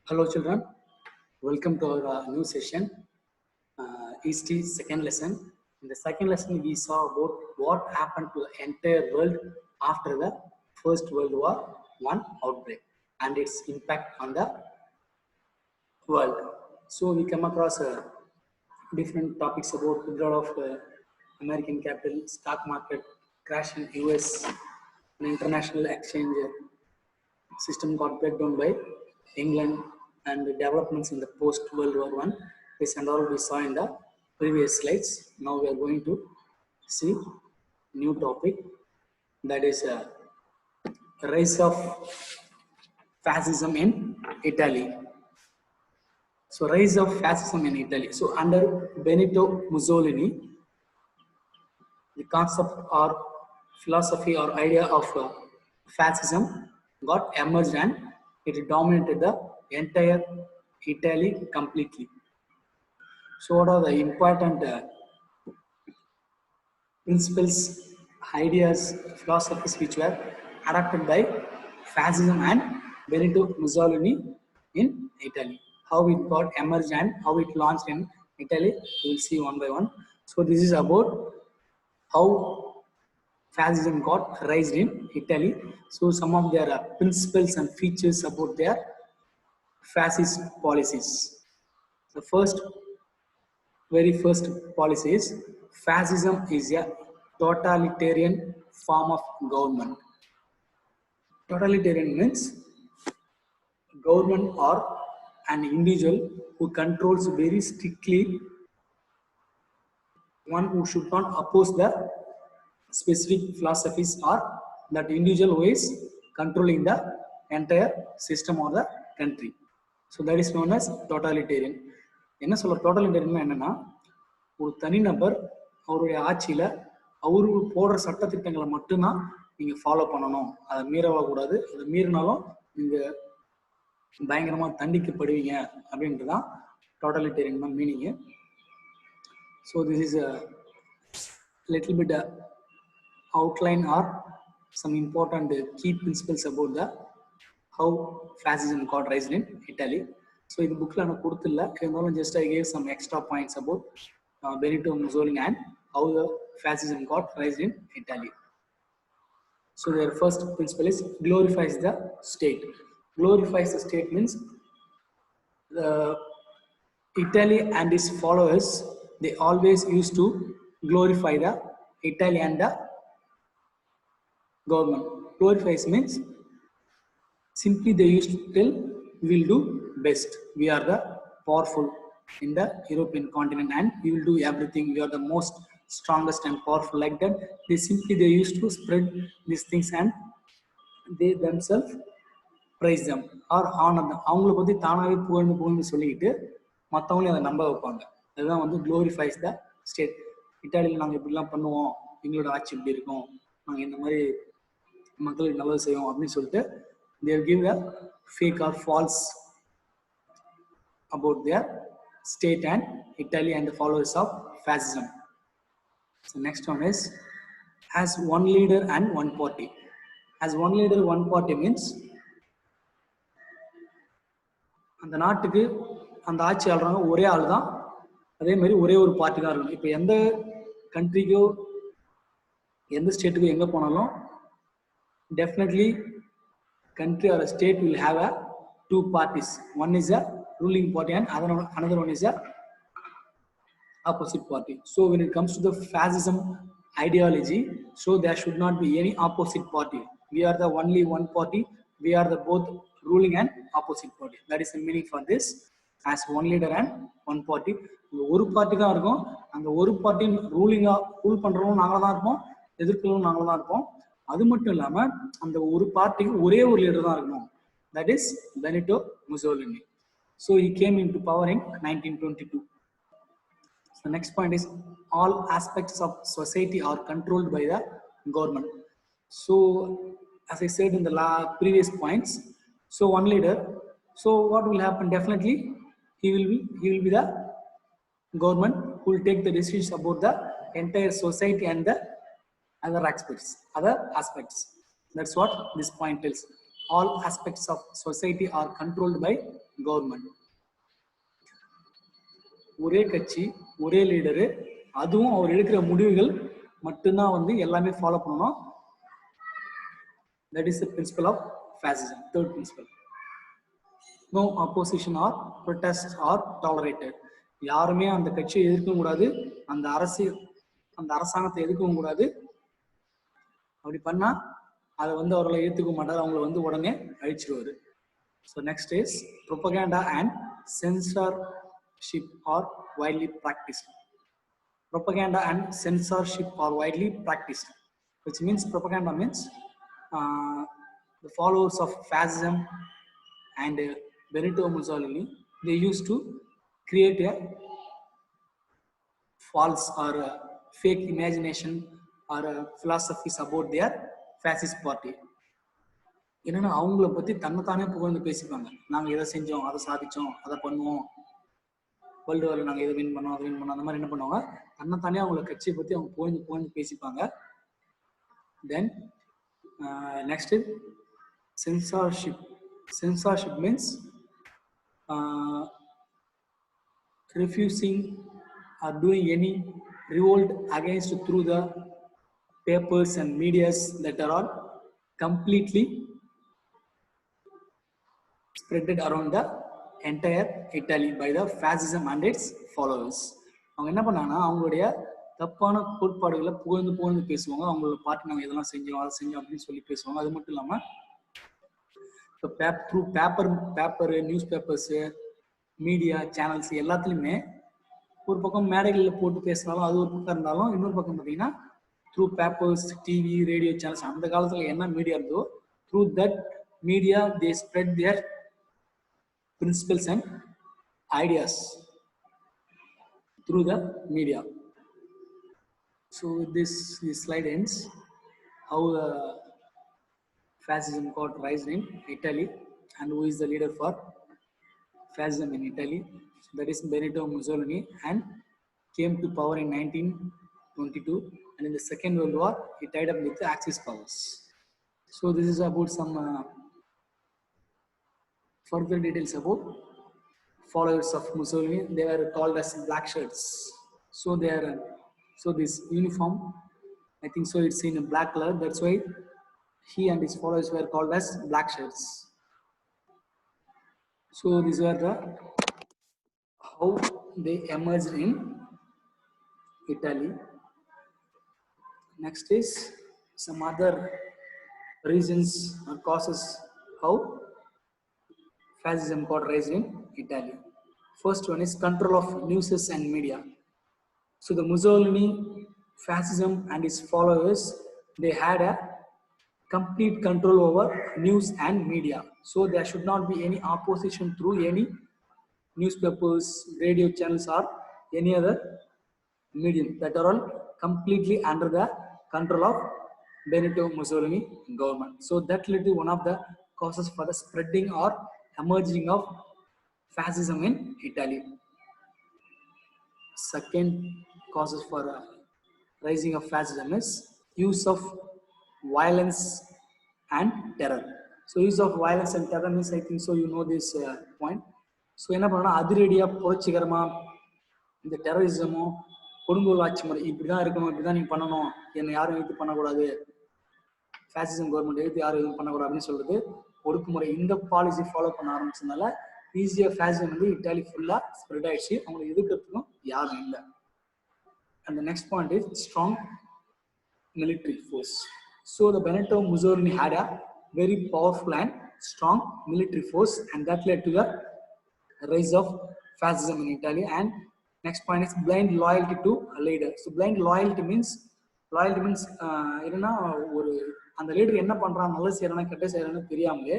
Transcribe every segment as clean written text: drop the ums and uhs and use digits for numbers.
Hello children, welcome to our new session, EST second lesson. In the second lesson we saw about what happened to the entire world after the First World War I outbreak and its impact on the world. So we come across different topics about withdrawal of American capital, stock market, crash in US, and international exchange system got breakdown by England and the developments in the post World War One. This and all we saw in the previous slides. Now we are going to see new topic, that is rise of fascism in Italy. So rise of fascism in Italy. So under Benito Mussolini, the concept or philosophy or idea of fascism got emerged and it dominated the entire Italy completely. So what are the important principles, ideas, philosophies which were adopted by fascism and Benito Mussolini in Italy? How it got emerged and how it launched in Italy, we will see one by one. So this is about how fascism got raised in Italy. So some of their principles and features about their fascist policies. The very first policy is fascism is a totalitarian form of government. Totalitarian means government or an individual who controls very strictly, one who should not oppose the specific philosophies or that individual who is controlling the entire system or the country. So that is known as totalitarian. என்ன சொல்ற டோட்டலிட்டேரியன் என்னன்னா, ஒரு தனிநபர் அவருடைய ஆட்சியில அவரு போடுற சட்டத்திட்டங்களை மட்டும்தான் நீங்க ஃபாலோ பண்ணணும், அதை மீறக்கூடாது, அதை மீறினாலும் நீங்க பயங்கரமா தண்டிக்கப்படுவீங்க அப்படின்றதான் டோட்டலிட்டேரியன் தான் meaning. So this is a little bit outline or some important key principles about the how fascism got raised in Italy. So in the book la na kuduthilla, இருந்தாலும் just I gave some extra points about Benito Mussolini and how the fascism got raised in Italy. So their first principle is glorifies the state. Glorifies the state means Italy and its followers, they always used to glorify the Italy and the government. Glorifies means simply they used to tell, we will do best, we are the powerful in the European continent and we will do everything, we are the most strongest and powerful, like that. They used to spread these things and they themselves praise them or honor them. அவங்கள பத்தி தானாவே புகழ்ந்து சொல்லிட்டு மற்றவங்களையும் அதை நம்ப வைப்பாங்க. அதுதான் வந்து glorifies the state. இட்டாலியில் நாங்கள் இப்படிலாம் பண்ணுவோம், எங்களோட ஆட்சி இப்படி இருக்கும், நாங்கள் இந்த மாதிரி மக்களுக்கு நல்லது செய்வோம் அப்படின்னு சொல்லிட்டு they give a fake or false about their state and Italy and the followers of fascism. So next one is as one leader and one party. As one leader one party means அந்த நாட்டுக்கு அந்த ஆட்சி ஆளுறவங்க ஒரே ஆள் தான், அதே மாதிரி ஒரே ஒரு பார்ட்டி தான் இருக்கணும். இப்போ எந்த கண்ட்ரிக்கோ எந்த ஸ்டேட்டுக்கோ எங்கே போனாலும் definitely country or a state will have a two parties. One is a ruling party and another one is a opposite party. So when it comes to the fascism ideology, so there should not be any opposite party. We are the only one party, we are the both ruling and opposite party. That is the meaning for this as one leader and one party. ஒரு party தான் இருக்கும், அந்த ஒரு party rule பண்றவங்க நாங்கள தான் இருப்போம், எதிர்க்கிறவங்க நாங்கள தான் இருப்போம். அது மட்டும் இல்லாம அந்த ஒரு பார்ட்டிக்கு ஒரே ஒரு லீடர் தான் இருக்கணும். That is Benito Mussolini. So he came into power in 1922. So the next point is all aspects of society are controlled by the government. So as I said in the previous points, so one leader, so what will happen? Definitely he will be the government who will take the decisions about the entire society and the other aspects. That's what this point tells. All aspects of society are controlled by government. ஒரே கட்சி ஒரே leader, அதுவும் அவர் எடுக்கிற முடிவுகள் மட்டும்தான் வந்து எல்லாமே follow பண்ணணும். That is the principle of fascism. Third principle. No opposition or protest or tolerated. யாருமே அந்த கட்சியை எதிர்க்கவும் கூடாது, அந்த அரசாங்கத்தை எதிர்க்கவும் கூடாது. அப்படி பண்ணா அதை வந்து அவர்களை ஏற்றுக்க மாட்டார், அவங்களை வந்து உடனே அழிச்சிருவாரு. So next is propaganda and censorship are widely practiced. Propaganda and censorship are widely practiced, which means propaganda means the followers of fascism and Benito Mussolini, they used to create a false or fake imagination or philosophies about their fascist party. என்னன்னா அவங்கள பத்தி தன்னைத்தானே புகழ்ந்து பேசிப்பாங்க. நாங்க எதை செஞ்சோம், அதை சாதிச்சோம், அதை பண்ணுவோம், வேர்ல்டு வார்ல நாங்க எதை வின் பண்ணோம், அதை வின் பண்ணோம், அந்த மாதிரி என்ன பண்ணுவாங்க, தன்னைத்தானே அவங்கள கட்சியை பத்தி அவங்க புகழ்ந்து பேசிப்பாங்க. தென் next is censorship. Censorship means refusing or doing any revolt against through the papers and medias that are all completely spreaded around the entire Italy by the fascism and its followers. அவங்க என்ன பண்ணாங்கன்னா அவங்களுடைய தப்பான கோட்பாடுகளை புகழ்ந்து பேசுவாங்க. அவங்களோட party நாங்கள் இதெல்லாம் செஞ்சோம், அதை செஞ்சோம் அப்படின்னு சொல்லி பேசுவாங்க. அது மட்டும் இல்லாமல் இப்போ paper, news papers, media channels எல்லாத்துலேயுமே ஒரு பக்கம் மேடைகளில் போட்டு பேசினாலும் அது ஒரு பக்கம் இருந்தாலும், இன்னொரு பக்கம் பார்த்தீங்கன்னா through papers, TV, radio channels, அந்த காலத்தில் என்ன மீடியா இருந்தோ through that media they spread their principles and ideas through the media. So this slide ends how fascism got rise in Italy and who is the leader for fascism in Italy. That is Benito Mussolini, and came to power in 1922, and in the Second World War he tied up with the Axis powers. So this is about some further details about followers of Mussolini. They were called as black shirts. So they are this uniform, I think so it's in a black color, that's why he and his followers were called as black shirts. So these were the how they emerged in Italy. Next is some other reasons or causes how fascism got raised in Italy. First one is control of news and media. So the Mussolini fascism and his followers, they had a complete control over news and media. So there should not be any opposition through any newspapers, radio channels or any other medium. That are all completely under the control of Benito Mussolini government. So that led to one of the causes for the spreading or emerging of fascism in Italy. Second causes for rising of fascism is use of violence and terror. So use of violence and terror means, I think so you know this point. So என்ன பண்ணா அதிரடியா புரட்சிகரமா இந்த டெரரிசமோ கொடுங்கோல் ஆட்சி முறை இப்படிதான் இருக்கணும், இப்படிதான் நீங்க பண்ணணும், என்னை யாரும் எழுத்து பண்ணக்கூடாது, ஃபேசிசம் கவர்மெண்ட் எழுத்து யாரும் எதுவும் பண்ணக்கூடாது அப்படின்னு சொல்றது ஒடுக்குமுறை. இந்த பாலிசி ஃபாலோ பண்ண ஆரம்பிச்சதுனால ஈஸியாக ஃபேசிசம் வந்து இட்டாலி ஃபுல்லாக ஸ்ப்ரெட் ஆயிடுச்சு, அவங்களை எதிர்க்கிறதுக்கும் யாரும் இல்லை. And the next point is strong military force. So the Benito Mussolini had a very powerful and strong military force, and that led to the rise of fascism in Italy. And next point is blind loyalty to a leader. So blind loyalty means என்னன்னா ஒரு அந்த leader என்ன பண்றான், நல்ல செய்யறானா கெட்ட செய்யறான்னு தெரியாமலே,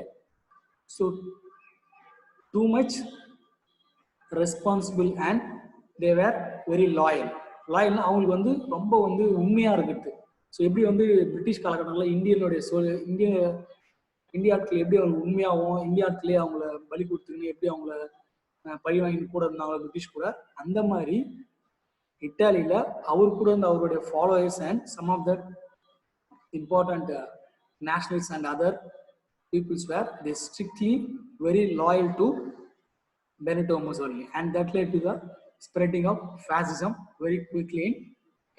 so too much responsible and they were very loyal. லாயல்னா அவங்களுக்கு வந்து ரொம்ப வந்து உண்மையா இருக்குது. ஸோ எப்படி வந்து பிரிட்டிஷ் காலகட்டங்களில் இந்திய ஆட்கள் எப்படி அவங்க உண்மையாகவும் இந்திய ஆட்களே அவங்கள பலி கொடுத்துக்கின்னு எப்படி அவங்கள பழி வாங்கி கூட இருந்தாங்க பிரிட்டிஷ் கூட, அந்த மாதிரி இட்டாலியில அவர் கூட இருந்த அவருடைய followers and some of the important nationalists and other peoples were they strictly very loyal to Benito Mussolini, and that led to the spreading of fascism very quickly in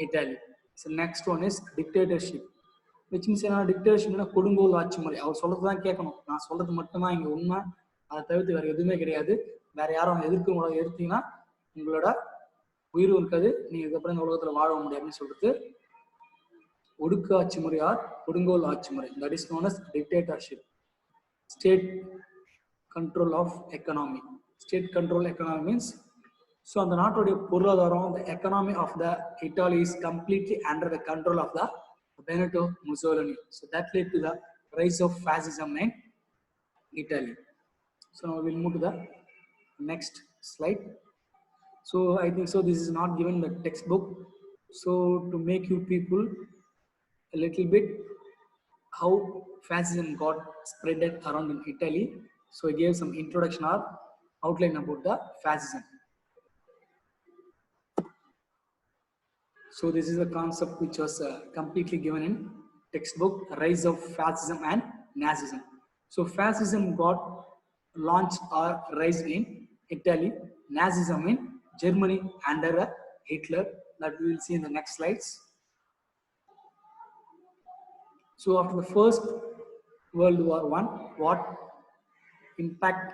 Italy. So next one is dictatorship, which means dictatorship கொடுங்கோல் ஆட்சி முறை. அவர் சொல்றது தான் கேட்கணும், நான் சொல்றது மட்டும்தான் இங்க உண்மை, அதை தவிர்த்து வேற எதுவுமே கிடையாது. வேற யாரும் எதிர்க்க எடுத்தீங்கன்னா உங்களோட உயிர் இருக்காது, நீங்க இதுக்கப்புறம் இந்த உலகத்துல வாழ முடியாது அப்படின்னு சொல்றது ஒடுக்கு ஆட்சி முறை ஆர் கொடுங்கோல் ஆட்சி முறை. That is known as dictatorship. State control of economy. State control economy means, so அந்த நாட்டுடைய பொருளாதாரம், the economy of the Italy is completely under the control of the Benito Mussolini. So that led to the rise of fascism in Italy. So now we'll move to the next slide. So I think so this is not given in the textbook, so to make you people a little bit how fascism got spread around in Italy, so I gave some introduction or outline about the fascism. So this is a concept which was completely given in textbook, rise of fascism and Nazism. So fascism got launched or rise in Italy, Nazism in Germany under Hitler, that we will see in the next slides. So after the First World War I, what impact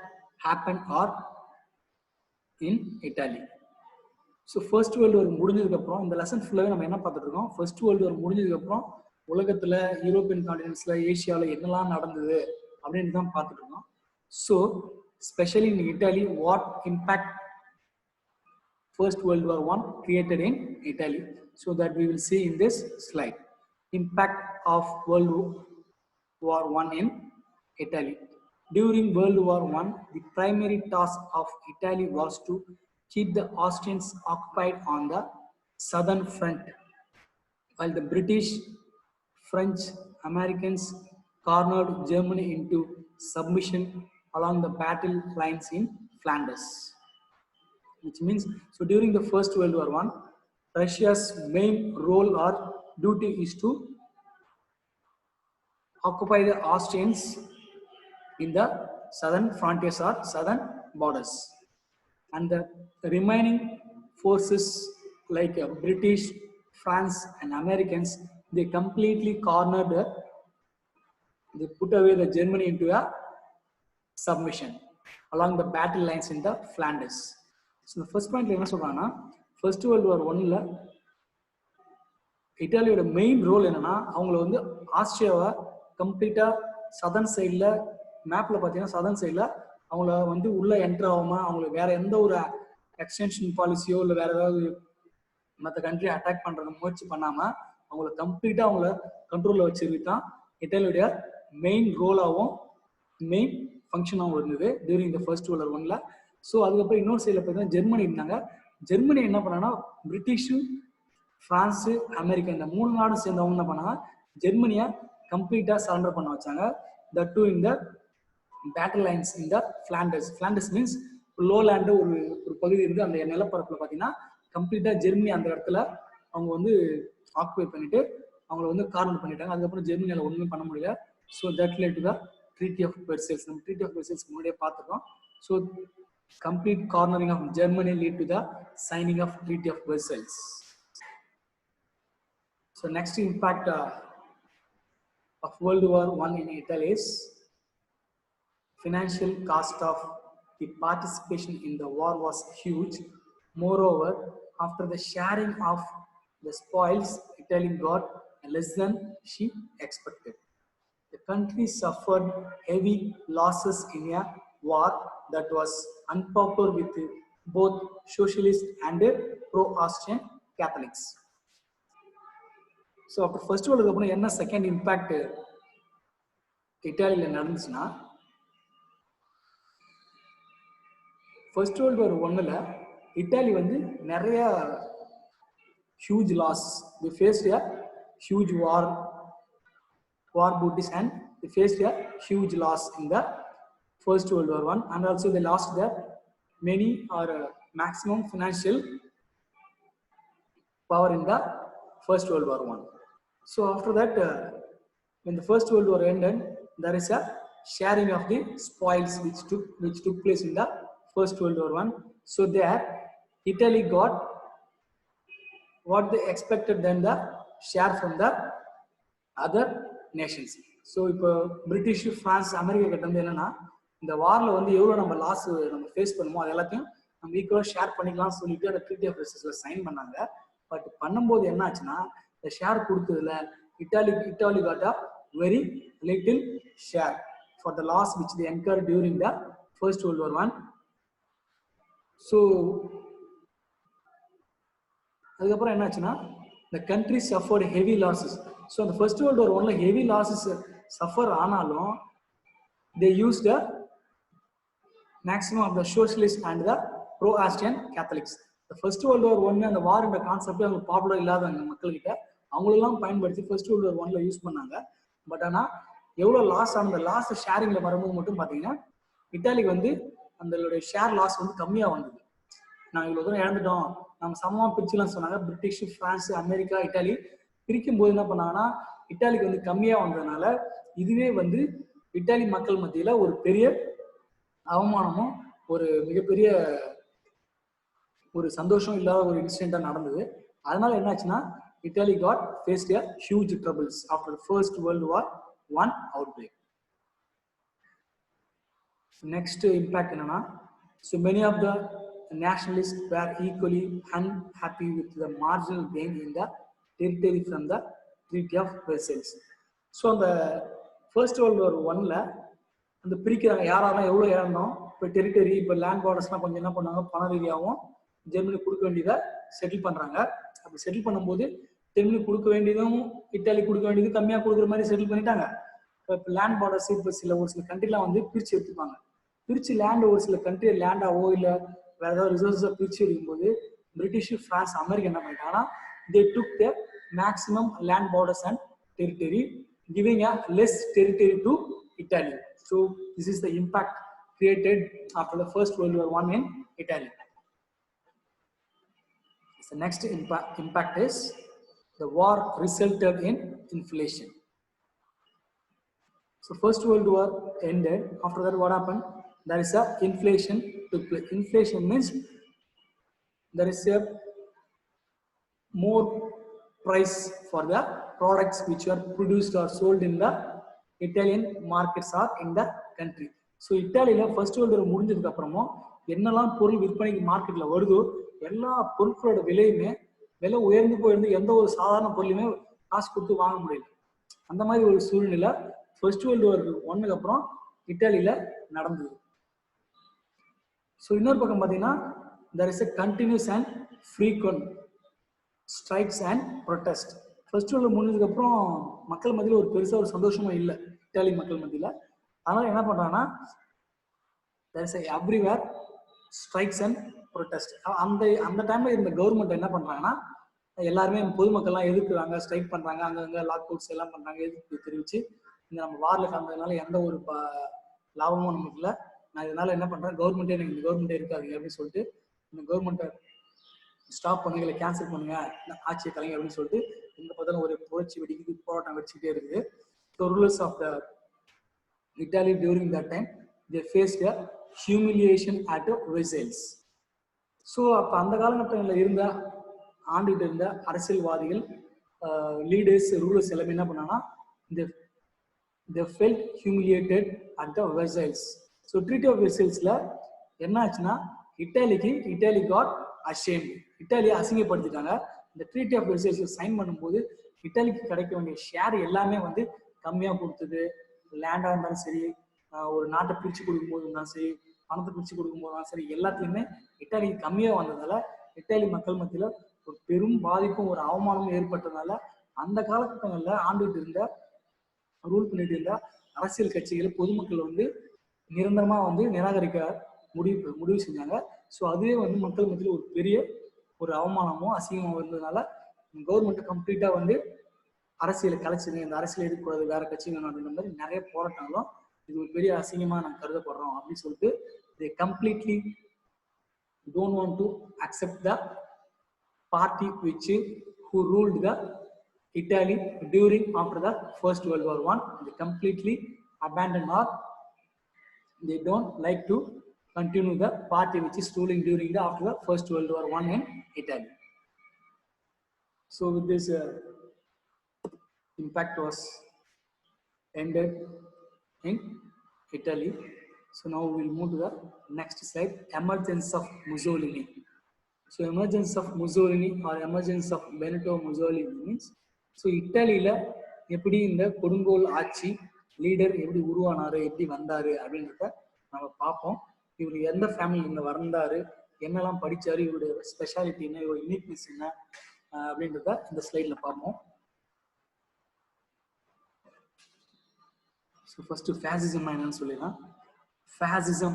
happened or in Italy? So first World வார் முடிஞ்சதுக்கப்புறம் இந்த lesson ஃபுல்லாகவே நம்ம என்ன பார்த்துட்டு இருக்கோம், first World வார் முடிஞ்சதுக்கப்புறம் உலகத்தில் European கான்டினென்ட்ஸில் ஏஷியாவில் என்னெல்லாம் நடந்தது அப்படின்னு தான் பார்த்துட்டு இருக்கோம். So specially in Italy, what impact first World War I created in Italy, so that we will see in this slide. Impact of World War I in Italy. During World War I, the primary task of Italy was to keep the Austrians occupied on the southern front, while the British, French, Americans cornered Germany into submission along the battle lines in Flanders. Which means, so during the First World War I, Russia's main role or duty is to occupy the Austrians in the southern frontiers or southern borders. And the remaining forces like British, France and Americans, they completely cornered, they put away the Germany into a submission along the battle lines in the Flanders. So the first point என்ன சொல்றாங்கன்னா, First World War I இட்டாலியோட main role என்னன்னா, அவங்கள ஆஸ்திரியாவை கம்ப்ளீட்டா southern சைடில், மேப்ல பார்த்தீங்கன்னா southern சைடில் அவங்கள உள்ள என்டர் ஆகாம, அவங்களுக்கு வேற எந்த ஒரு எக்ஸ்டென்ஷன் பாலிசியோ இல்லை வேற ஏதாவது மற்ற கண்ட்ரி அட்டாக் பண்றத முயற்சி பண்ணாம அவங்கள கம்ப்ளீட்டா அவங்கள கண்ட்ரோல்ல வச்சிருக்கு தான் இட்டாலியோட மெயின் ரோலாகவும் மெயின் ஃபங்க்ஷனாகவும் இருந்தது during the First World War I. So அதுக்கப்புறம் இன்னொரு சைடில் பார்த்தீங்கன்னா ஜெர்மனி இருந்தாங்க. ஜெர்மனி என்ன பண்ணாங்கன்னா, பிரிட்டிஷு, பிரான்ஸு, அமெரிக்கா இந்த 3 நாடும் சேர்ந்தவங்க என்ன பண்ணாங்க, ஜெர்மனியை கம்ப்ளீட்டா சரண்டர் பண்ண வச்சாங்க. தட் டூ இந்த பேட்டில் லைன்ஸ் இந்த பிளாண்டர்ஸ். பிளாண்டர்ஸ் மீன்ஸ் லோலேண்டு ஒரு பகுதி இருந்து அந்த நிலப்பரப்புல பார்த்தீங்கன்னா கம்ப்ளீட்டா ஜெர்மனி அந்த இடத்துல அவங்க ஆக்குபை பண்ணிட்டு அவங்கள கார்னர் பண்ணிட்டாங்க. அதுக்கப்புறம் ஜெர்மனியால ஒண்ணுமே பண்ண முடியல. So that led to the treaty of Versailles. நம்ம ட்ரீட்டி ஆஃப் வெர்சைல்ஸ் முன்னாடியே பார்த்துருக்கோம். So complete cornering of Germany lead to the signing of Treaty of Versailles. So next impact of World War I in Italy is financial cost of the participation in the war was huge. Moreover, after the sharing of the spoils, Italy got less than she expected. The country suffered heavy losses in a war that was unpopular with both socialist and pro-Austrian Catholics. So after first world war என்ன second impact இத்தாலியில நடந்துச்சுன்னா, first World வார் ஒன்னுல Italy நிறைய huge loss. They faced a huge war booties, and they faced a huge loss in the First World War I, and also they lost their many or maximum financial power in the First World War I. So after that, when the First World War ended, there is a sharing of the spoils which took place in the First World War I. So there, Italy got what they expected than the share from the other nations. So இப்போ British, France, America கிட்ட வந்து என்னன்னா இந்த வாரில் வந்து எவ்வளோ நம்ம loss நம்ம ஃபேஸ் பண்ணுமோ அது எல்லாத்தையும் நம்ம ஈக்குவலாக ஷேர் பண்ணிக்கலாம்னு சொல்லிட்டு அந்த ட்ரீட்டி ஆஃப் வெர்சைல்ஸ்ல சைன் பண்ணாங்க. பட் பண்ணும்போது என்ன ஆச்சுன்னா இந்த ஷேர் கொடுத்ததுல Italy got a very little share for the loss which they incurred during the First World War I. So அதுக்கப்புறம் என்னாச்சுன்னா the country suffered heavy losses. ஸோ அந்த First World War I heavy losses suffer ஆனாலும் they used the maximum of the socialist and the pro-Austrian Catholics. The first world war I அந்த வார்ன்ற concept அவங்களுக்கு popular இல்லாத மக்கள்கிட்ட அவங்களெல்லாம் பயன்படுத்தி first World War I use பண்ணாங்க. பட் ஆனால் எவ்வளோ லாஸ் ஆன லாஸ் ஷேரிங்ல வரும்போது மட்டும் பார்த்தீங்கன்னா இட்டாலிக்கு வந்து அந்த ஷேர் லாஸ் வந்து கம்மியாக வந்தது. நாங்கள் இவ்வளோ தூரம் இழந்துட்டோம், நம்ம சமமாக பிரிச்சுலாம் சொன்னாங்க. பிரிட்டிஷ், பிரான்ஸ், அமெரிக்கா, இட்டாலி பிரிக்கும் போது என்ன பண்ணாங்கன்னா இட்டாலிக்கு வந்து கம்மியாக வந்ததுனால இதுவே வந்து இட்டாலி மக்கள் மத்தியில் ஒரு பெரிய அவமானமும் ஒரு மிகப்பெரிய ஒரு சந்தோஷம் இல்லாத ஒரு இன்சிடென்டா நடந்தது. அதனால என்னாச்சுன்னா Italy got faced a huge troubles after the first world war I outbreak. Next impact என்னன்னா, so many of the nationalists were equally unhappy with the marginal gain in the territory from the Treaty of Versailles. So அந்த First World War I அந்த பிரிக்கிறாங்க, யாரெல்லாம் எவ்வளோ இழந்தோம், இப்போ territory, இப்போ land பார்டர்ஸ்லாம் கொஞ்சம் என்ன பண்ணாங்க, பண ரீதியாகவும் ஜெர்மனி கொடுக்க வேண்டியதை செட்டில் பண்ணுறாங்க. அப்படி செட்டில் பண்ணும்போது ஜெர்மனி கொடுக்க வேண்டியதும் இட்டாலி கொடுக்க வேண்டியது கம்மியாக கொடுக்குற மாதிரி செட்டில் பண்ணிட்டாங்க. இப்போ லேண்ட் பார்டர்ஸ் இப்போ ஒரு சில கண்ட்ரிலாம் வந்து பிரித்து எடுத்துப்பாங்க. பிரித்து லேண்ட் ஒரு சில கண்ட்ரி லேண்டாவோ இல்லை வேற ஏதாவது ரிசோர்ஸை பிரித்து எடுக்கும்போது பிரிட்டிஷ், பிரான்ஸ், அமெரிக்கா என்ன பண்ணிட்டாங்கன்னா they took the maximum land borders and territory, giving a less territory to Italy. So this is the impact created after the first world war I in Italy. The next impact is the war resulted in inflation. So first world war ended. After that what happened? There is a inflation took place. Inflation means there is a more price for the products which are produced or sold in the Italian markets or in the country. So இட்டாலியில் First World War முடிஞ்சதுக்கு அப்புறமும் என்னெல்லாம் பொருள் விற்பனைக்கு மார்க்கெட்டில் வருதோ எல்லா பொருட்களோட விலையுமே விலை உயர்ந்து போயிருந்து எந்த ஒரு சாதாரண பொருளையுமே காசு கொடுத்து வாங்க முடியல. அந்த மாதிரி ஒரு சூழ்நிலை ஃபர்ஸ்ட் வேர்ல்டு வார் I அப்புறம் இட்டாலியில் நடந்தது. ஸோ இன்னொரு பக்கம் பார்த்தீங்கன்னா there is a continuous and frequent strikes and protest. First world முடிஞ்சதுக்கு அப்புறம் மக்கள் மத்தியில் ஒரு பெருசாக ஒரு சந்தோஷமும் இல்லை இட்டாலி மக்கள் மத்தியில். அதனால என்ன பண்றாங்கன்னா there is a everywhere strikes and protest. அந்த டைம்ல இந்த கவர்மெண்ட் என்ன பண்றாங்கன்னா எல்லாருமே பொதுமக்கள்லாம் எதிர்க்கிறாங்க, ஸ்ட்ரைக் பண்றாங்க, அங்கங்க லாக் அவுட்ஸ் எல்லாம் பண்றாங்க, எதிர்ப்பு தெரிவிச்சு இந்த நம்ம வார்ல கலந்ததுனால எந்த ஒரு லாபமும் நமக்கு இல்லை, நான் இதனால என்ன பண்றேன், கவர்மெண்டே எனக்கு இந்த கவர்மெண்டே இருக்காது அப்படின்னு சொல்லிட்டு இந்த கவர்மெண்ட்டை ஸ்டாப் பண்ணுங்க, இல்லை கேன்சல் பண்ணுங்க, ஆட்சியை கலைங்க அப்படின்னு சொல்லிட்டு எங்க பார்த்தாலும் ஒரு புரட்சி வெடிக்குது, போராட்டம் வெடிச்சுட்டே இருக்குது. So rulers of the Italy during that time they faced a humiliation at Versailles. So அப்போ அந்த காலகட்டங்களில் இருந்த ஆண்டுகிட்டு இருந்த அரசியல்வாதிகள், லீடர்ஸ், ரூலர்ஸ் எல்லாமே என்ன பண்ணாங்கன்னா they felt humiliated at the Versailles. So treaty of வெர்சைல்ஸ்ல என்ன ஆச்சுன்னா இட்டாலி காட் ashamed. இட்டாலியை அசிங்கப்படுத்திட்டாங்க. இந்த ட்ரீட்டி ஆஃப் வெர்சைல்ஸ் சைன் பண்ணும்போது இட்டாலிக்கு கிடைக்க வேண்டிய ஷேர் எல்லாமே வந்து கம்மியாக கொடுத்தது. லேண்டாக இருந்தாலும் சரி, ஒரு நாட்டை பிரித்து கொடுக்கும்போது இருந்தாலும் சரி, பணத்தை பிரித்து கொடுக்கும்போது சரி, எல்லாத்துலேயுமே இட்டாலிக்கு கம்மியாக வந்ததால இட்டாலி மக்கள் மத்தியில் ஒரு பெரும் பாதிப்பும் ஒரு அவமானமும் ஏற்பட்டதுனால அந்த காலகட்டங்களில் ஆண்டுகிட்டு இருந்த ரூல் பண்ணிட்டு இருந்த அரசியல் கட்சிகள் பொதுமக்கள் வந்து நிரந்தரமாக வந்து நிராகரிக்க முடிவு செஞ்சாங்க. ஸோ அதுவே வந்து மக்கள் மத்தியில் ஒரு பெரிய ஒரு அவமானமும் அசிங்கமும் இருந்ததுனால கவர்மெண்ட்டை கம்ப்ளீட்டாக வந்து அரசியலை கலைச்சிங்க, இந்த அரசியல் இருக்கக்கூடாது, வேற கட்சி வேணும் அப்படின்ற மாதிரி நிறைய போராட்டங்களும் இது ஒரு பெரிய அசிங்கமா நாங்கள் கருதப்படுறோம் அப்படின்னு சொல்லிட்டு they completely don't want to accept the party who ruled the Italy during after the first World War I. They completely abandoned or they don't like to continue the party which is ruling during the after the First World War I in Italy. So with this impact was ended in Italy. So now we'll move to the next slide, emergence of Mussolini. So emergence of Mussolini or emergence of Benito Mussolini means, so இட்டாலியில எப்படி இந்த கொடுங்கோல் ஆட்சி leader எப்படி உருவானாரு, எப்படி வந்தாரு அப்படின்றத நம்ம பார்ப்போம். இவர் எந்த ஃபேமிலியில வந்தாரு, என்னெல்லாம் படிச்சாரு, இவருடைய ஸ்பெஷாலிட்டி என்ன, இவருடைய யூனிக்னஸ் என்ன அப்படின்றத இந்த ஸ்லைட்ல பார்ப்போம். So first fascism என்னன்னு சொல்லலாம். Fascism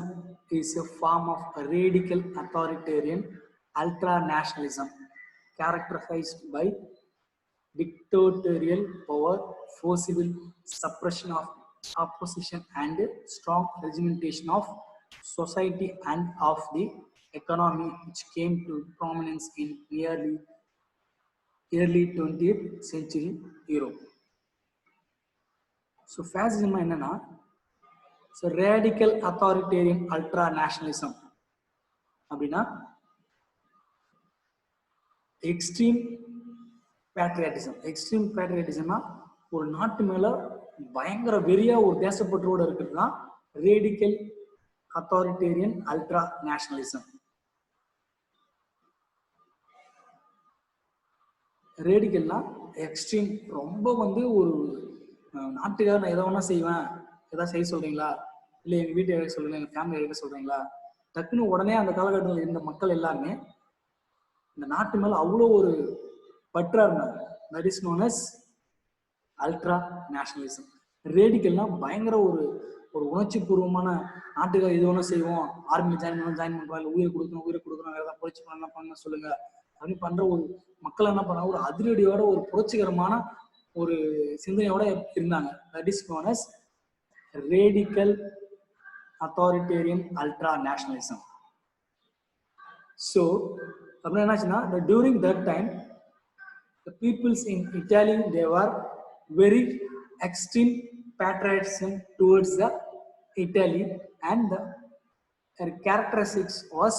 is a form of a radical authoritarian ultra-nationalism characterized by dictatorial power, forcible suppression of opposition, and strong regimentation of society and of the economy, which came to prominence in early 20th century Europe. So fascism என்னன்னா, so radical authoritarian ultra-nationalism அப்படின்னா extreme patriotism. Extreme பேட்ரியாட்டிசம்னா ஒரு நாட்டு மேல பயங்கர வெறியா ஒரு தேசப்பற்றோட இருக்கிறது தான் ரேடிக்கல் அத்தாரிட்டேரியன் அல்ட்ரா நேஷனலிசம். ரேடிக்கல்னா எக்ஸ்ட்ரீம், ரொம்ப ஒரு நாட்டுக்காக நான் எதை வேணா செய்வேன், எதாவது செய்ய சொல்றீங்களா, இல்லை எங்க வீட்டை எழுத சொல்றீங்களா, எங்க ஃபேமிலி எழுத சொல்றீங்களா, டக்குன்னு உடனே அந்த காலகட்டத்தில் இருந்த மக்கள் எல்லாருமே இந்த நாட்டு மேல அவ்வளோ ஒரு பற்றா இருந்தாங்க. That is known as ultra nationalism. ரேடிக்கல்னா பயங்கர ஒரு உணர்ச்சி பூர்வமான, நாட்டுக்காக எது வேணா செய்வோம், ஆர்மி ஜாயின் பண்ணுவோம், இல்லை உயிரை கொடுக்கணும், வேற ஏதாவது புரட்சி பண்ண சொல்லுங்க அப்படின்னு பண்ற ஒரு மக்கள் என்ன பண்ணாங்க, ஒரு அதிரடியோட ஒரு புரட்சிகரமான ஒரு சிந்தனையோட இருந்தாங்க. That is known as radical authoritarian ultra nationalism. So அப்படின்னா என்னாச்சுன்னா, during that time the peoples in Italy, they were very extreme patriotism towards the Italy, and their characteristics was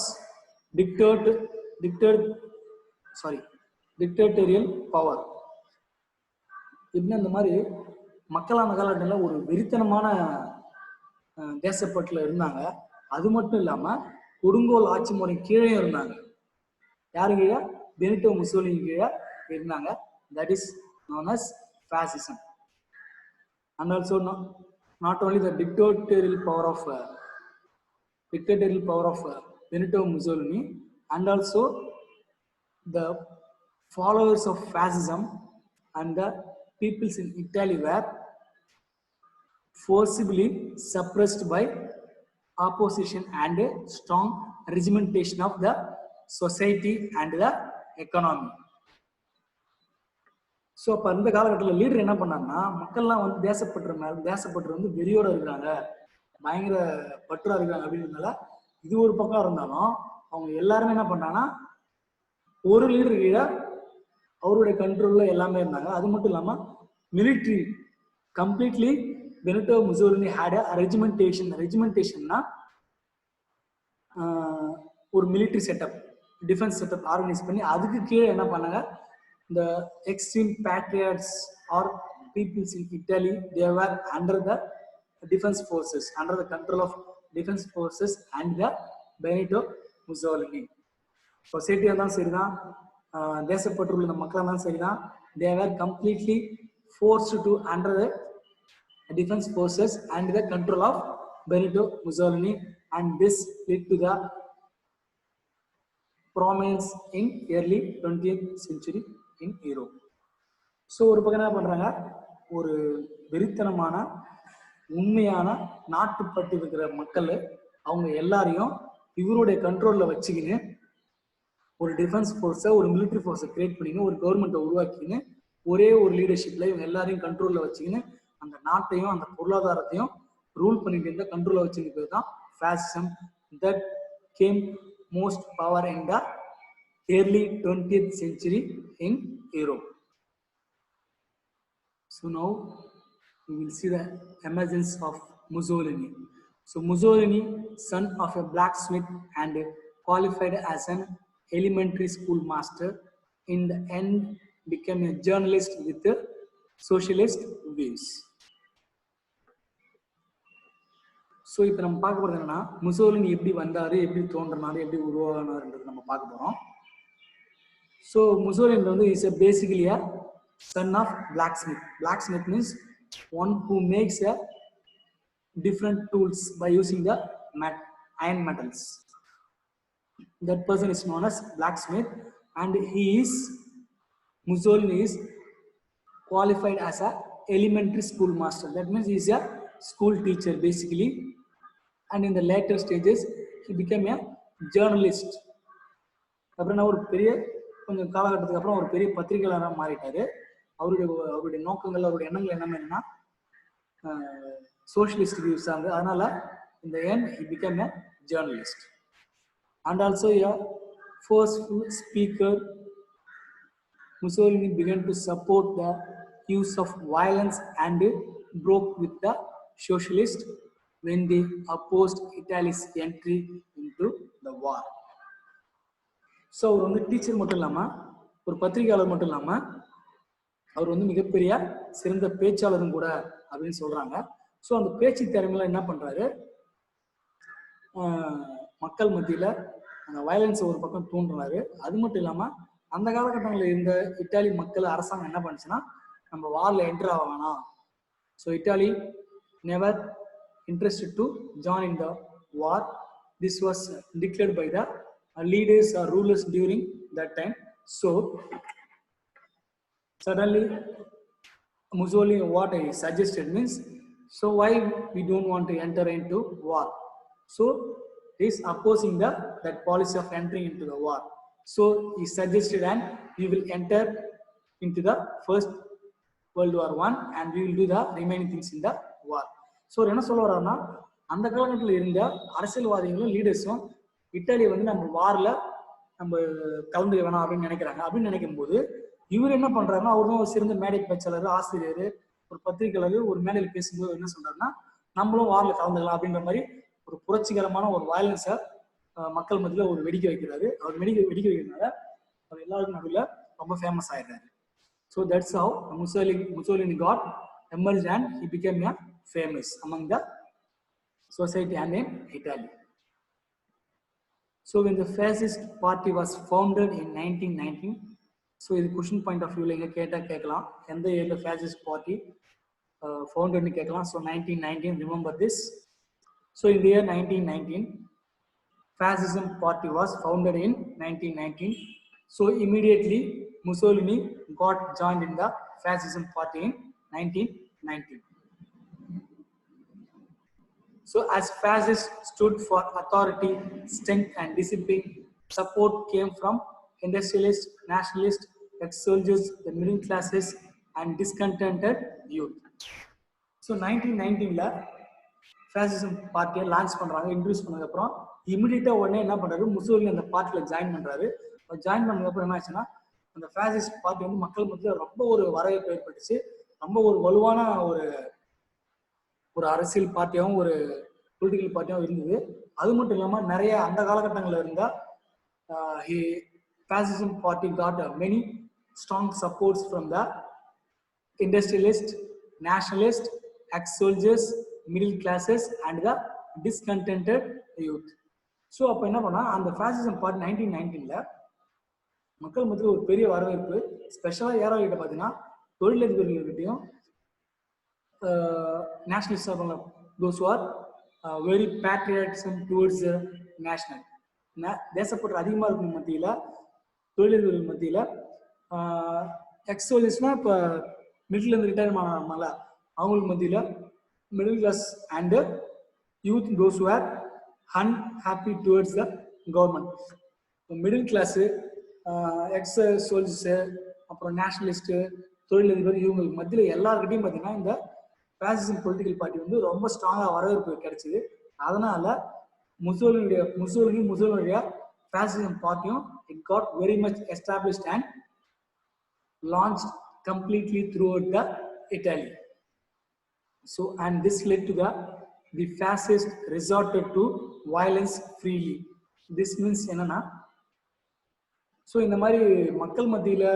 dictatorial power. இப்படி அந்த மாதிரி மக்கள் அந்த காலகட்டத்தில் ஒரு வெறித்தனமான தேசப்பட்டுல இருந்தாங்க. அது மட்டும் இல்லாம கொடுங்கோல் ஆட்சி முறை கீழே இருந்தாங்க. யாரு கீழே? பெனிட்டோ முசோலினி கீழே இருந்தாங்க. That is known as fascism. And also not only the dictatorial power of Benito Mussolini, and also the followers of fascism and the peoples in Italy were forcibly suppressed by opposition and strong regimentation of the society and the economy. So அப்போ அந்த காலகட்டத்தில் leader என்ன பண்ணாங்கன்னா, மக்கள்லாம் தேசப்பற்று வெறியோட இருக்கிறாங்க, பயங்கர பற்றா இருக்காங்க அப்படின்றதுனால இது ஒரு பக்கம் இருந்தாலும் அவங்க எல்லாருமே என்ன பண்ணாங்கன்னா ஒரு லீடர் கீழே அவருடைய கண்ட்ரோல்ல எல்லாமே இருந்தாங்க. அது மட்டும் இல்லாமல் military completely Benito Mussolini had a ரெஜிமெண்டேஷன்னா ஒரு military setup, defence setup organise பண்ணி அதுக்கு கீழே என்ன பண்ணாங்க, இந்த extreme patriots are peoples in Italy, they were under the defence forces, under the control of defence forces and the Benito Mussolini. சொசைட்டியாக இருந்தாலும் சரிதான், தேசப்பற்று உள்ள மக்களாக இருந்தாலும் சரிதான், they were completely forced to under the defense forces and the control of Benito Mussolini, and this led to the prominence in early 20th century in Europe. So ஒரு பக்கம் என்ன பண்றாங்க, ஒரு வெறித்தனமான உண்மையான நாட்டுப்பட்டு இருக்கிற மக்கள் அவங்க எல்லாரையும் இவருடைய கண்ட்ரோல்ல வச்சுக்கின்னு ஒரு டிஃபென்ஸ் ஃபோர்ஸை, ஒரு மிலிட்ரி ஃபோர்ஸை கிரியேட் பண்ணிக்கின்னு ஒரு கவர்மெண்ட்டை உருவாக்கின்னு ஒரே ஒரு லீடர்ஷிப்ல இவங்க எல்லாரையும் கண்ட்ரோல்ல வச்சுக்கின்னு அந்த நாட்டையும் அந்த பொருளாதாரத்தையும் ரூல் பண்ணிட்டு இருந்த கண்ட்ரோல வச்சுக்கிறது தான் fascism that came most power in the early 20th century in Europe. So now we will see the emergence of Mussolini. So Mussolini, son of a blacksmith and qualified as an elementary school master, in the end became a journalist with socialist views. So இப்போ நம்ம பார்க்க போகிறது என்னன்னா, Mussolini எப்படி வந்தார், எப்படி தோன்றினார், எப்படி உருவானார்ன்றது நம்ம பார்க்க போகிறோம். ஸோ முசோலினி வந்து is basically a son of blacksmith. Blacksmith means one who makes a different tools by using the iron metals. That person is known as blacksmith, and Mussolini is qualified as a elementary school master. That means he is a school teacher basically, and in the later stages he became a journalist. அப்புறம் நான் ஒரு பெரிய கொஞ்சம் காலகட்டத்துக்கு அப்புறம் ஒரு பெரிய பத்திரிகையாளராக மாறிட்டாரு. அவருடைய நோக்கங்கள், அவருடைய எண்ணங்கள் என்னன்னா socialist views. அதனால in the end he became a journalist and also a forceful speaker. Mussolini began to support the use of violence and broke with the socialists when they opposed Italy's entry into the war. So அவர் வந்து teacher மட்டும் இல்லாமல், ஒரு பத்திரிகையாளர் மட்டும் இல்லாமல், அவர் வந்து மிகப்பெரிய சிறந்த பேச்சாளரும் கூட அப்படின்னு சொல்றாங்க. ஸோ அந்த பேச்சு திறமையில என்ன பண்றாரு, மக்கள் மத்தியில அந்த வயலன்ஸ் ஒரு பக்கம் தூண்டுறாரு. அது மட்டும் இல்லாம அந்த காலகட்டங்களில் இருந்த இத்தாலி மக்கள் அரசாங்கம் என்ன பண்ணுச்சுன்னா, நம்ம வார்ல என்டர் ஆக வேணாம். So Italy never interested to join in the war. This was declared by the leaders or rulers during that time. So suddenly Mussolini, what I suggested means, so why we don't want to enter into war? So he is opposing that policy of entering into the war. So he suggested, and we will enter into the first World War I and we will do the remaining things in the war. So என்ன சொல்ல வர்றாருன்னா, அந்த காலகட்டத்தில் இருந்த அரசியல்வாதிகளும் லீடர்ஸும் இத்தாலியை வந்து நம்ம வார்ல நம்ம கலந்துக்க வேணாம் அப்படின்னு நினைக்கிறாங்க. அப்படின்னு நினைக்கும் போது இவர் என்ன பண்றாருன்னா, அவரும் ஒரு சிறந்த மேடை பேச்சாளர், ஆசிரியர், ஒரு பத்திரிகையாளர், ஒரு மேடையில் பேசும்போது என்ன சொல்றாருன்னா, நம்மளும் வார்ல கலந்துக்கலாம் அப்படின்ற மாதிரி ஒரு புரட்சிகரமான ஒரு வயலன்ஸை மக்கள் மத்தியில் ஒரு வெடிக்க வைக்கிறாரு. அவர் வெடிக்க வைக்கிறதுனால அவர் எல்லாருக்கும் நடுவில் ரொம்ப ஃபேமஸ் ஆயிடுறாரு. So that's how Mussolini got emerged and he became a famous among the society and in Italy. So when the fascist party was founded in 1919, so இது question point of view இங்க கேட்கலாம், எந்த இயர்ல fascist party founded னு கேட்கலாம். So 1919, remember this. So in the year 1919, fascism party was founded in 1919. So immediately Mussolini got joined in the fascism party in 1919. So as fascists stood for authority, strength and discipline, support came from industrialists, nationalists, ex-soldiers, the middle classes and discontented youth. So 1919 fascism பார்ட்டியை launch பண்றாங்க. Introduce பண்ணதுக்கு அப்புறம் இமிடியேட்டா உடனே என்ன பண்றாரு, Mussolini அந்த பார்ட்டில join பண்றாரு. Join பண்ணதுக்கு அப்புறம் என்ன ஆச்சுன்னா, அந்த fascist பார்ட்டி வந்து மக்கள் மத்தியில் ரொம்ப ஒரு வரவேற்பு ஏற்பட்டுச்சு. ரொம்ப ஒரு வலுவான ஒரு அரசியல் பார்ட்டியாகவும் ஒரு பொலிட்டிக்கல் பார்ட்டியாகவும் இருந்தது. அது மட்டும் இல்லாமல் நிறைய அந்த காலகட்டங்களில் இருந்த fascism party got many strong supports from the industrialist, nationalist, ex-soldiers, middle classes and the discontented youth. So அப்போ என்ன பண்ணா, அந்த fascism party 1919 மக்கள் மத்தியில் ஒரு பெரிய வரவேற்பு. ஸ்பெஷலாக யாராவது பார்த்தீங்கன்னா தொழிலதிபர்கள்கிட்டையும் nationalists are those who are very patriotism towards national. தேசப்பற்று அதிகமாக இருக்கும் மத்தியில், தொழிலதிபர்கள் மத்தியில், எக்ஸ்-சோல்ஜர்ஸ்னா இப்போ மிடில் ரிட்டையர் ஆனால அவங்களுக்கு மத்தியில், middle class and youth those who are unhappy towards the government. Middle class, ex soldiers, அப்புறம் நேஷனலிஸ்ட்டு, தொழிலதிபர், இவங்களுக்கு மத்தியில் எல்லாருக்கிட்டையும் பார்த்தீங்கன்னா இந்த fascism பொலிட்டிக்கல் பார்ட்டி வந்து ரொம்ப ஸ்ட்ராங்காக வரவேற்பு கிடைச்சிது. அதனால முசோலினியுடைய fascism பார்ட்டியும் it got very much established and launched completely throughout the Italy. So and this led to the the fascists resorted to violence freely. This means என்னன்னா, ஸோ இந்த மாதிரி மக்கள் மத்தியில்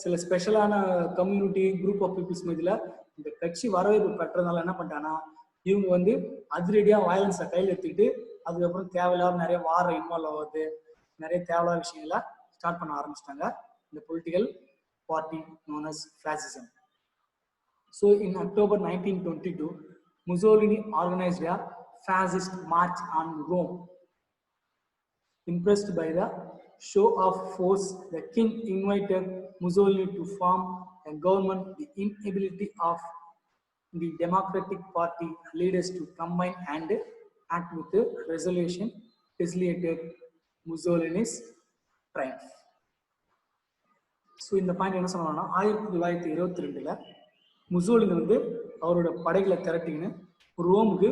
சில ஸ்பெஷலான கம்யூனிட்டி குரூப் ஆஃப் பீப்புள்ஸ் மத்தியில் இந்த கட்சி வரவேற்பு பெற்றதுனால என்ன பண்ணிட்டாங்கன்னா, இவங்க வந்து அதிரடியாக வயலன்ஸை கையில் எடுத்துக்கிட்டு அதுக்கப்புறம் தேவையில்லாத நிறைய வார இன்வால்வ் ஆகுது, நிறைய தேவையில்லாத விஷயங்களை ஸ்டார்ட் பண்ண ஆரம்பிச்சிட்டாங்க இந்த political party known as fascism. So in October 1922, Mussolini organized a fascist march on Rome. Impressed by the show of force, the king invited Mussolini to form a government. The inability of the Democratic Party leaders to combine and act with the resolution facilitated Mussolini's triumph. So இந்த point என்ன சொன்னோம்னா, 1922 Mussolini வந்து அவரோட படைகளை திரட்டின்னு ரோமுக்கு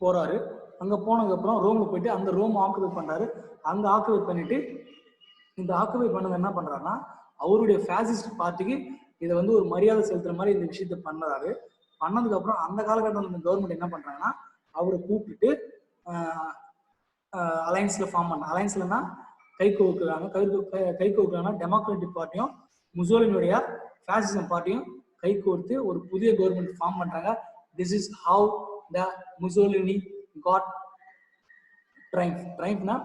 போறாரு. அங்க போனதுக்கு அப்புறம் ரோம்ல போயிட்டு அந்த ரோம் ஆக்குபை பண்றாரு. அங்க ஆக்குபை பண்ணிட்டு இந்த ஆக்குபை பண்ணது என்ன பண்றாருன்னா, அவருடைய ஃபேசிஸ்ட் பார்ட்டிக்கு இதை வந்து ஒரு மரியாதை செலுத்துற மாதிரி இந்த விஷயத்த பண்ணறாரு. பண்ணதுக்கு அப்புறம் அந்த காலகட்டத்தில் இந்த கவர்மெண்ட் என்ன பண்றாங்கன்னா, அவரை கூப்பிட்டுட்டு அலைன்ஸ்ல ஃபார்ம் பண்ண, அலைன்ஸ்லன்னா கை கோக்குறாங்க டெமோக்ராட்டிக் பார்ட்டியும் முசோலினியுடைய ஃபேசிசம் பார்ட்டியும் கை கோர்த்து ஒரு புதிய கவர்மெண்ட் ஃபார்ம் பண்றாங்க. This is how the Mussolini got triumph. ட்ரைம்ப்னா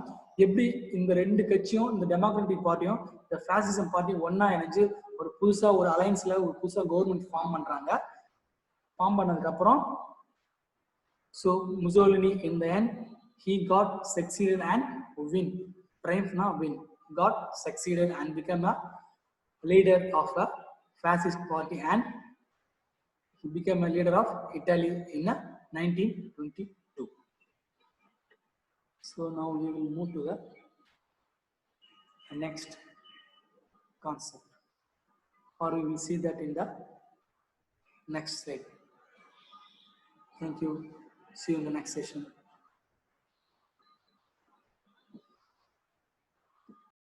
எப்படி இந்த ரெண்டு கட்சியும், இந்த டெமோக்ராட்டிக் பார்ட்டியும் இந்த ஃபேசிசம் பார்ட்டி ஒன்னா இணைஞ்சு ஒரு புதுசா ஒரு அலைன்ஸ்ல ஒரு புதுசா கவர்மெண்ட் ஃபார்ம் பண்றாங்க. ஃபார்ம் பண்ணதுக்கு அப்புறம் so Mussolini in the end he got succeeded and win. Triumph na win. Got succeeded and became a leader of a fascist party and he became a leader of Italy in 1922. So now we will move to the next concept, or we will see that in the next slide. Thank you. See you in the next session.